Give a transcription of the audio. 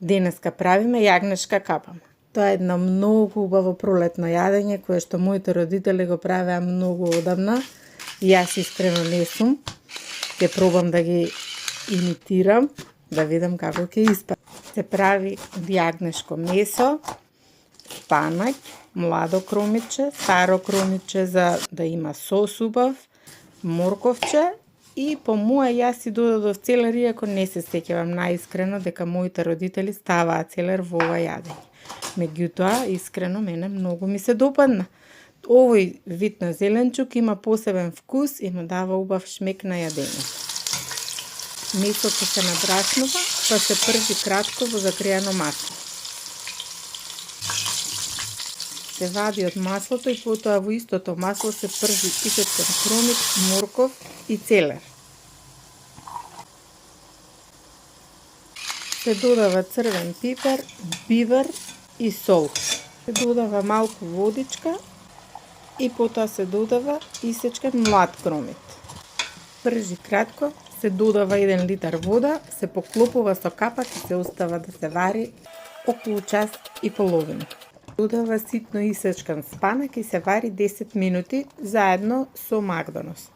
Денеска правиме јагнешка капама. Тоа е едно многу убаво пролетно јадење кое што моите родители го правеа многу одамна. Јас искрено не сум. Ќе пробам да ги имитирам, да видам како ќе испаѓа. Се прави од јагнешко месо, спанаќ, младо кромиче, старо кромиче за да има сос убав, морковче и по моја јас си додадов целер, иако не се сеќавам наискрено дека моите родители ставаа целер во ова јадење. Меѓутоа, искрено, мене многу ми се допадна. Овој вид на зеленчук има посебен вкус и му дава убав шмек на јадењето. Месото се набрашнува, па се пржи кратко во загреано масло. Се вади од маслото и потоа во истото масло се пржи исечен кромик, морков и целер. Се додава црвен пипер, бивер и сол. Се додава малку водичка и потоа се додава исечен млад кромит. Пржи кратко, се додава 1 литар вода, се поклопува со капак и се остава да се вари околу час и половина. Додава ситно исечкан спанаќ и се вари 10 минути заедно со макдонос.